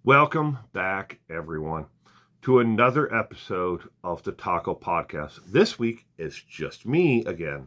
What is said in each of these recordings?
Welcome back, everyone, to another episode of the Taco Podcast. This week it's just me again.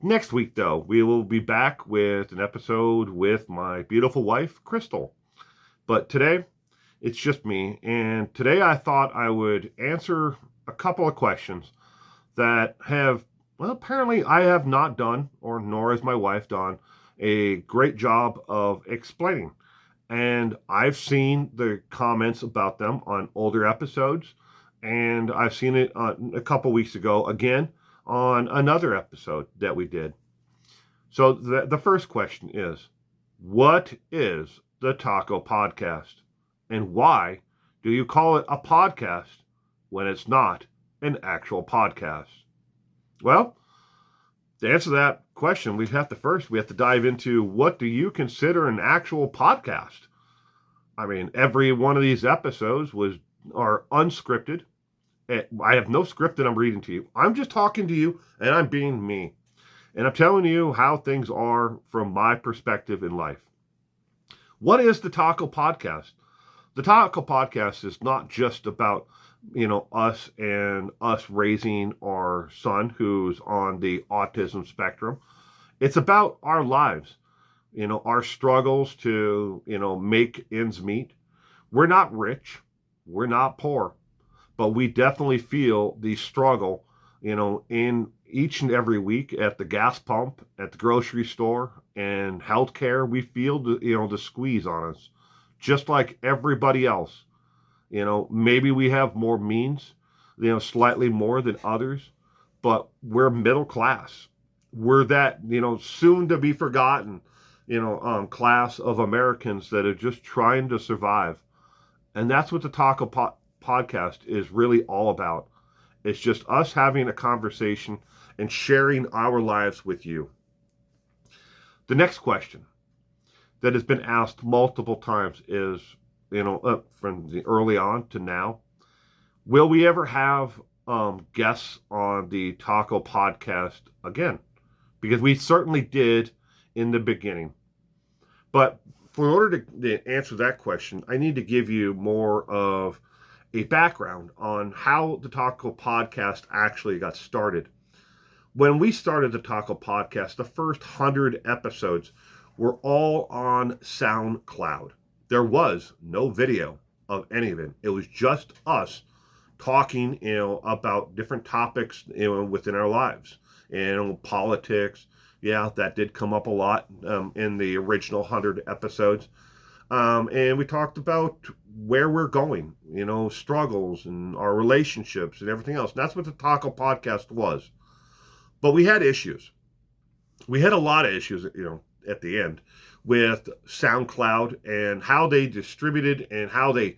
Next week, though, we will be back with an episode with my beautiful wife, Crystal. But today, it's just me, and today I thought I would answer a couple of questions that apparently I have not done, or nor has my wife done, a great job of explaining. And I've seen the comments about them on older episodes, and I've seen it a couple weeks ago again on another episode that we did. So the first question is, what is the Taco Podcast? And why do you call it a podcast when it's not an actual podcast? Well, to answer that question, we have to dive into, what do you consider an actual podcast? I mean, every one of these episodes are unscripted. I have no script that I'm reading to you. I'm just talking to you, and I'm being me. And I'm telling you how things are from my perspective in life. What is the Taco Podcast? The Taco Podcast is not just about, us and us raising our son who's on the autism spectrum. It's about our lives, our struggles to, make ends meet. We're not rich, we're not poor, but we definitely feel the struggle, in each and every week at the gas pump, at the grocery store, and healthcare. We feel the squeeze on us, just like everybody else. Maybe we have more means, slightly more than others, but we're middle class. We're that, soon to be forgotten, class of Americans that are just trying to survive. And that's what the Podcast is really all about. It's just us having a conversation and sharing our lives with you. The next question that has been asked multiple times is, from the early on to now, will we ever have guests on the Taco Podcast again? Because we certainly did in the beginning. But in order to answer that question, I need to give you more of a background on how the Taco Podcast actually got started. When we started the Taco Podcast, the first 100 episodes were all on SoundCloud. There was no video of any of it. It was just us talking, about different topics, within our lives. Politics, yeah, that did come up a lot in the original 100 episodes. And we talked about where we're going, struggles and our relationships and everything else. And that's what the Taco Podcast was. But we had issues. We had a lot of issues, at the end with SoundCloud and how they distributed and how they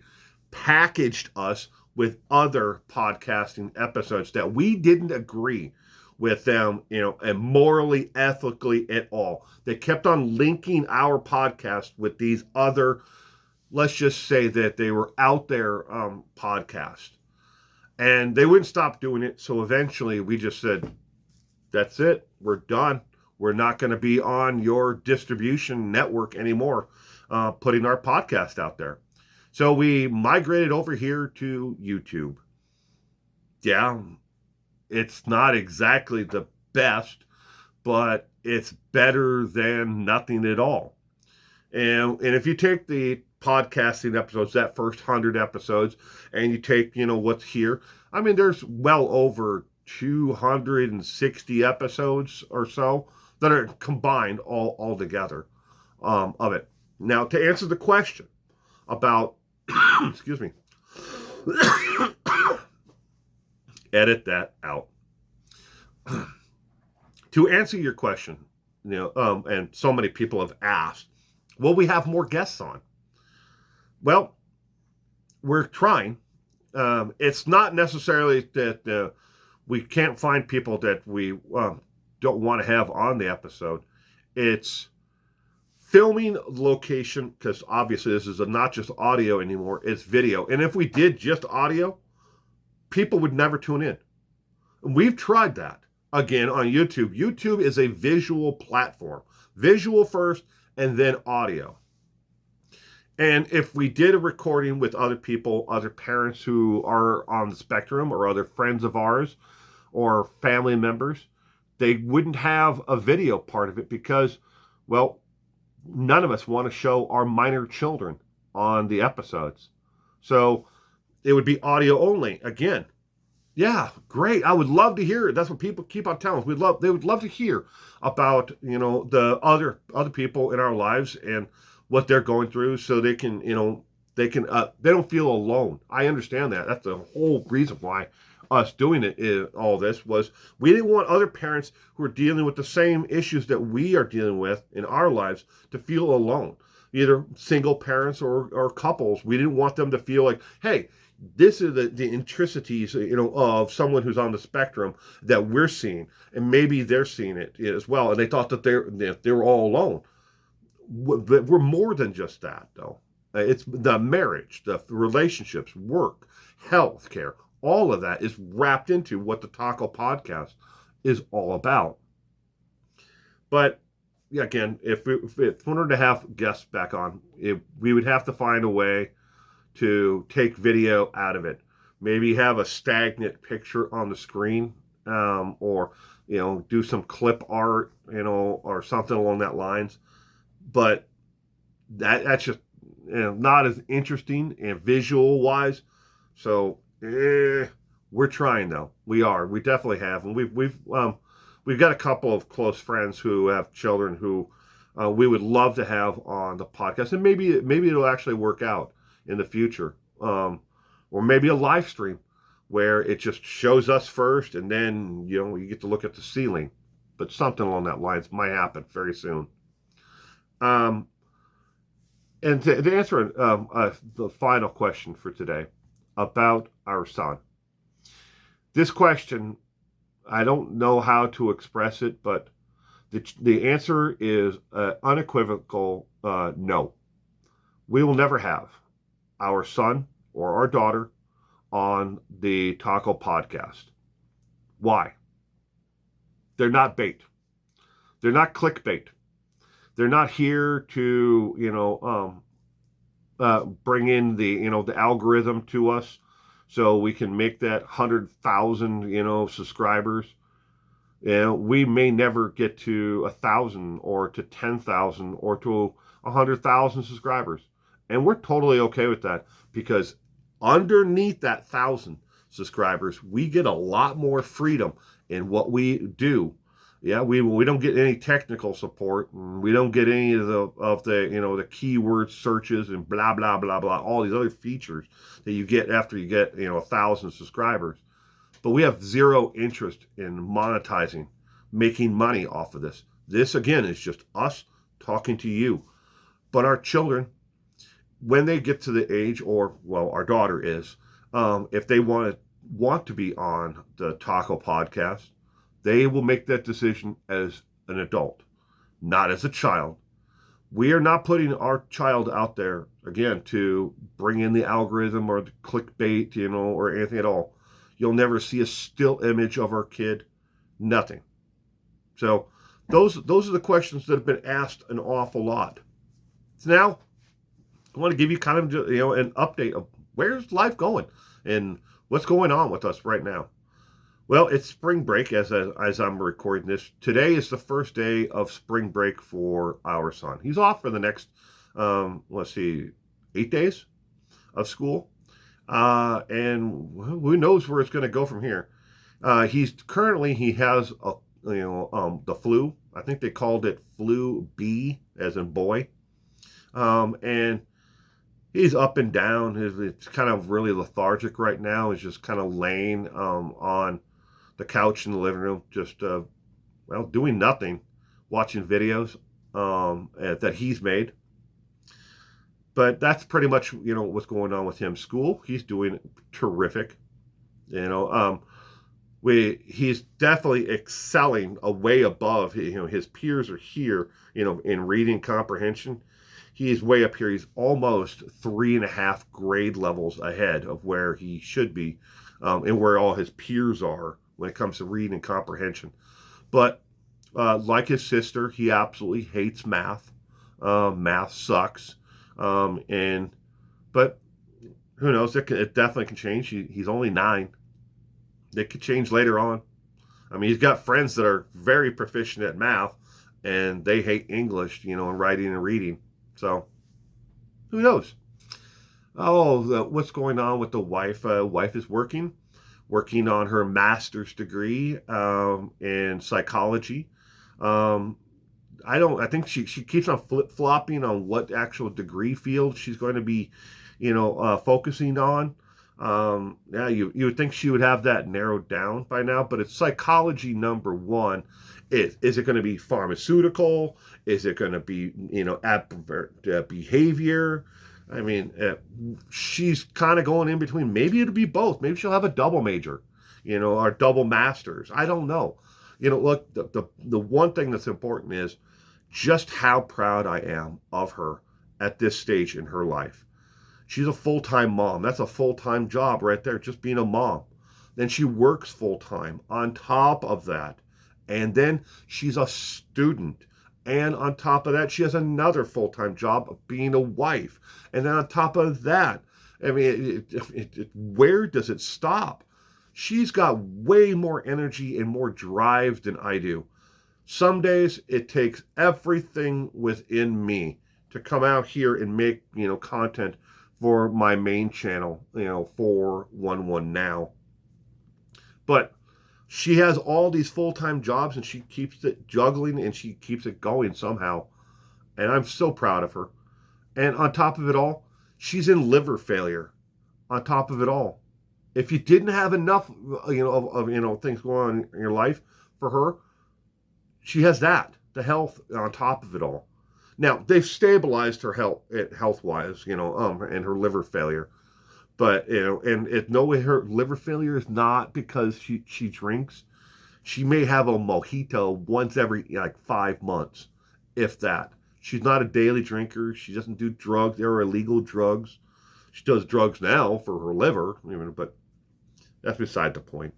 packaged us with other podcasting episodes that we didn't agree with them, and morally, ethically at all. They kept on linking our podcast with these other, let's just say that they were out there podcast. And they wouldn't stop doing it. So eventually we just said, that's it. We're done. We're not going to be on your distribution network anymore, putting our podcast out there. So we migrated over here to YouTube. Yeah, it's not exactly the best, but it's better than nothing at all. And if you take the podcasting episodes, that first 100 episodes, and you take, what's here, I mean, there's well over 260 episodes or so that are combined all together of it. Now, to answer the question about, excuse me, edit that out. To answer your question, and so many people have asked, will we have more guests on? Well, we're trying. It's not necessarily that we can't find people that we don't want to have on the episode. It's filming location, because obviously this is not just audio anymore, it's video. And if we did just audio, people would never tune in. We've tried that. Again, on YouTube. YouTube is a visual platform. Visual first and then audio. And if we did a recording with other people, other parents who are on the spectrum, or other friends of ours, or family members, they wouldn't have a video part of it because, well, none of us want to show our minor children on the episodes. So it would be audio only. Again, yeah, great. I would love to hear it. That's what people keep on telling us. They would love to hear about, the other people in our lives and what they're going through, so they can, they don't feel alone. I understand that. That's the whole reason why us doing all this was we didn't want other parents who are dealing with the same issues that we are dealing with in our lives to feel alone. Either single parents or couples. We didn't want them to feel like, hey, this is the intricacies, of someone who's on the spectrum that we're seeing, and maybe they're seeing it as well, and they thought that they were all alone. But we're more than just that, though. It's the marriage, the relationships, work, health care, all of that is wrapped into what the Taco Podcast is all about. But yeah, again, if we wanted to have guests back on, we would have to find a way to take video out of it. Maybe have a stagnant picture on the screen, or do some clip art, or something along that lines. But that's just not as interesting and visual wise. So we're trying though. We definitely have, and we've got a couple of close friends who have children who we would love to have on the podcast, and maybe it'll actually work out in the future, or maybe a live stream where it just shows us first, and then you get to look at the ceiling. But something along that lines might happen very soon. And to answer the final question for today about our son, this question, I don't know how to express it, but the answer is unequivocal no. We will never have our son or our daughter on the Taco Podcast. Why? They're not bait. They're not clickbait. They're not here to, bring in the algorithm to us so we can make that 100,000, subscribers. We may never get to 1,000 or to 10,000 or to 100,000 subscribers. And we're totally okay with that, because underneath that 1,000 subscribers, we get a lot more freedom in what we do. Yeah, we don't get any technical support, and we don't get any of the keyword searches and blah blah blah blah, all these other features that you get after you get 1,000 subscribers. But we have zero interest in monetizing, making money off of this. This again is just us talking to you. But our children, when they get to the age, or well, our daughter is, if they want to be on the Taco Podcast, they will make that decision as an adult, not as a child. We are not putting our child out there again to bring in the algorithm or the clickbait, or anything at all. You'll never see a still image of our kid, nothing. So those are the questions that have been asked an awful lot. So now I want to give you kind of an update of where's life going and what's going on with us right now. Well, it's spring break as I'm recording this. Today is the first day of spring break for our son. He's off for the next, 8 days of school. And who knows where it's going to go from here. He has the flu. I think they called it flu B, as in boy. And he's up and down. It's kind of really lethargic right now. He's just kind of laying on the couch in the living room, just doing nothing, watching videos that he's made. But that's pretty much what's going on with him. School, he's doing terrific. He's definitely excelling way above. His peers are here. In reading comprehension, he's way up here. He's almost 3.5 grade levels ahead of where he should be, and where all his peers are when it comes to reading comprehension. But like his sister, he absolutely hates math. Math sucks. And but who knows? It definitely can change. He's only 9. It could change later on. I mean, he's got friends that are very proficient at math, and they hate English, and writing and reading. So who knows? Oh, what's going on with the wife? Wife is working on her master's degree in psychology. Um, I think she keeps on flip flopping on what actual degree field she's going to be, focusing on. Yeah, you would think she would have that narrowed down by now, but it's psychology number one. Is it going to be pharmaceutical? Is it going to be behavior? I mean, she's kind of going in between. Maybe it'll be both. Maybe she'll have a double major, or double masters. I don't know. Look, the one thing that's important is just how proud I am of her at this stage in her life. She's a full-time mom. That's a full-time job right there, just being a mom. Then she works full-time on top of that. And then she's a student. And on top of that, she has another full-time job of being a wife. And then on top of that, I mean, where does it stop? She's got way more energy and more drive than I do. Some days it takes everything within me to come out here and make, content for my main channel, 411 now. But she has all these full-time jobs and she keeps it juggling and she keeps it going somehow. And I'm so proud of her. And on top of it all, she's in liver failure. On top of it all, if you didn't have enough, of things going on in your life for her, she has that, the health on top of it all. Now they've stabilized her health-wise, and her liver failure. But and no way her liver failure is not because she drinks. She may have a mojito once every 5 months, if that. She's not a daily drinker. She doesn't do drugs. There are illegal drugs. She does drugs now for her liver, but that's beside the point.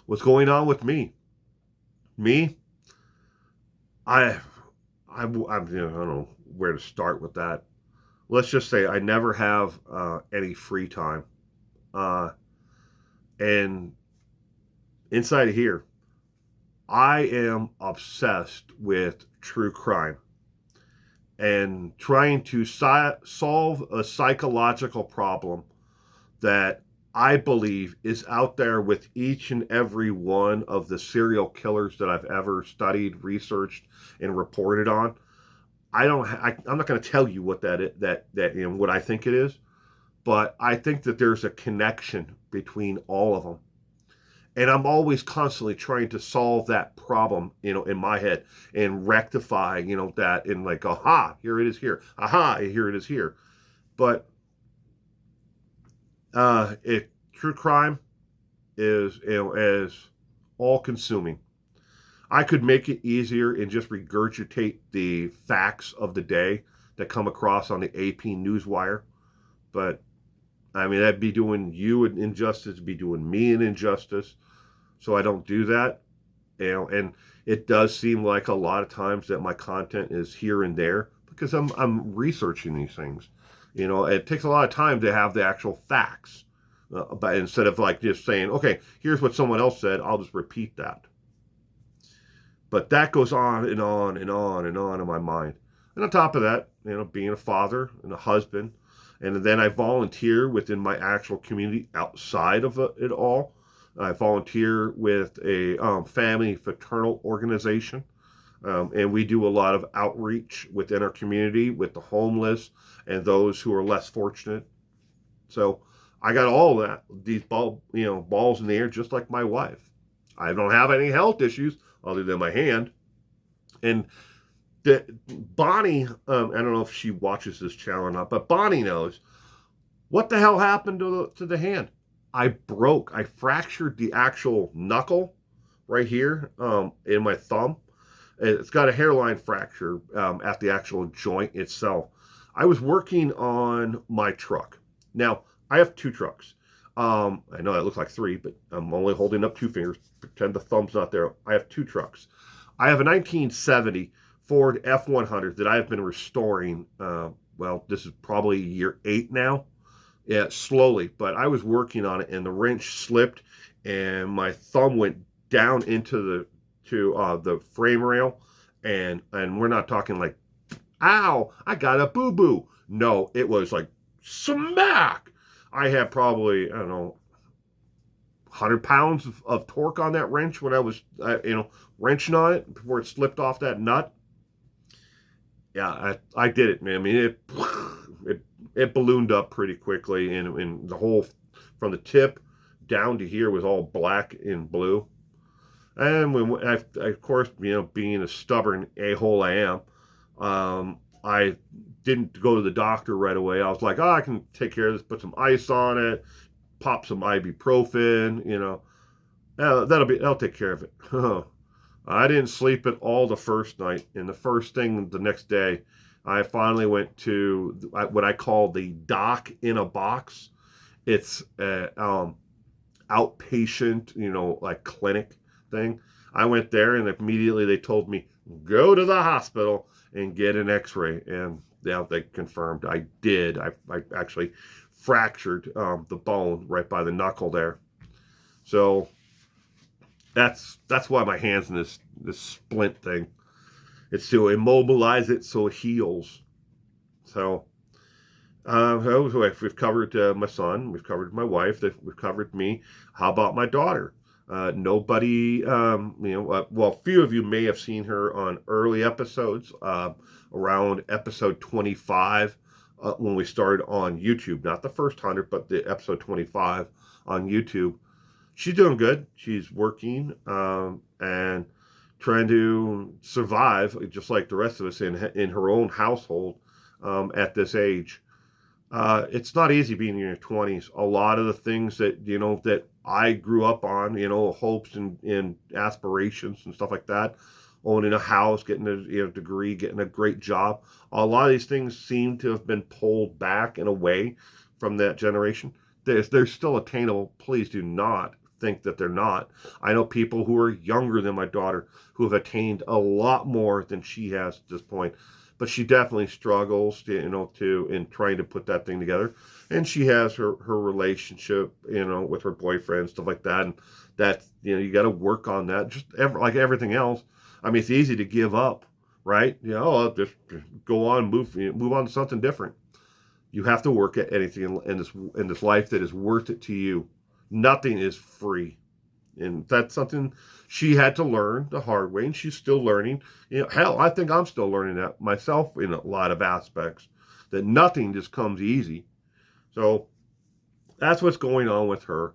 What's going on with me? Me? I don't know where to start with that. Let's just say I never have any free time. And inside of here, I am obsessed with true crime and trying to solve a psychological problem that I believe is out there with each and every one of the serial killers that I've ever studied, researched, and reported on. I'm not going to tell you what what I think it is, but I think that there's a connection between all of them. And I'm always constantly trying to solve that problem, in my head and rectify, that in aha, here it is here. Aha, here it is here. But true crime is, as all consuming. I could make it easier and just regurgitate the facts of the day that come across on the AP Newswire. But, I mean, that'd be doing you an injustice, it'd be doing me an injustice. So I don't do that. And it does seem like a lot of times that my content is here and there because I'm researching these things. It takes a lot of time to have the actual facts. But instead of just saying, okay, here's what someone else said, I'll just repeat that. But that goes on and on and on and on in my mind. And on top of that, being a father and a husband, and then I volunteer within my actual community outside of it all. I volunteer with a family fraternal organization, and we do a lot of outreach within our community with the homeless and those who are less fortunate. So I got all these balls in the air, just like my wife. I don't have any health issues other than my hand. And Bonnie, I don't know if she watches this channel or not, but Bonnie knows what the hell happened to the hand. I fractured the actual knuckle right here in my thumb. It's got a hairline fracture at the actual joint itself. I was working on my truck. Now, I have 2 trucks. I know that looks like 3, but I'm only holding up 2 fingers. Pretend the thumb's not there. I have 2 trucks. I have a 1970 Ford F100 that I have been restoring well, this is probably year 8 now. Yeah, slowly, but I was working on it, and the wrench slipped, and my thumb went down into the frame rail, and we're not talking like, ow, I got a boo boo. No, it was like smack. I had probably, I don't know, 100 pounds of torque on that wrench when I was, wrenching on it before it slipped off that nut. Yeah, I did it, man. I mean, it it ballooned up pretty quickly, and the whole from the tip down to here was all black and blue. And when of course, being a stubborn a-hole I am, I didn't go to the doctor right away. I was like, oh, I can take care of this. Put some ice on it, pop some ibuprofen. That'll take care of it. I didn't sleep at all the first night, and the first thing the next day, I finally went to what I call the doc in a box. It's a outpatient, like clinic thing. I went there, and immediately they told me, go to the hospital and get an X-ray, and they confirmed I did. I actually fractured the bone right by the knuckle there. So that's why my hand's in this splint thing. It's to immobilize it so it heals. So we've covered my son, we've covered my wife, we've covered me. How about my daughter? Nobody, well, a few of you may have seen her on early episodes, around episode 25, when we started on YouTube. Not the first 100, but the episode 25 on YouTube. She's doing good. She's working and trying to survive, just like the rest of us, in her own household at this age. It's not easy being in your 20s. A lot of the things that I grew up on, hopes and aspirations and stuff like that, owning a house, getting a degree, getting a great job. A lot of these things seem to have been pulled back and away from that generation. They're still attainable. Please do not think that they're not. I know people who are younger than my daughter who have attained a lot more than she has at this point. But she definitely struggles, in trying to put that thing together. And she has her relationship, with her boyfriend, stuff like that. And that's, you got to work on that. Just like everything else. I mean, it's easy to give up, right? I'll just go on, move on to something different. You have to work at anything in this life that is worth it to you. Nothing is free. And that's something she had to learn the hard way, and she's still learning. Hell, I think I'm still learning that myself in a lot of aspects, that nothing just comes easy. So that's what's going on with her.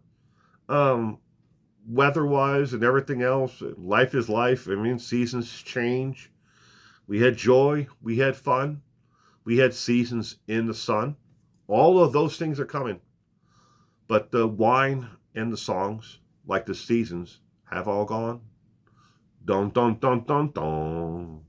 Weather-wise and everything else, life is life. I mean, seasons change. We had joy. We had fun. We had seasons in the sun. All of those things are coming. But the wine and the songs, like the seasons, have all gone. Dun dun dun dun dun.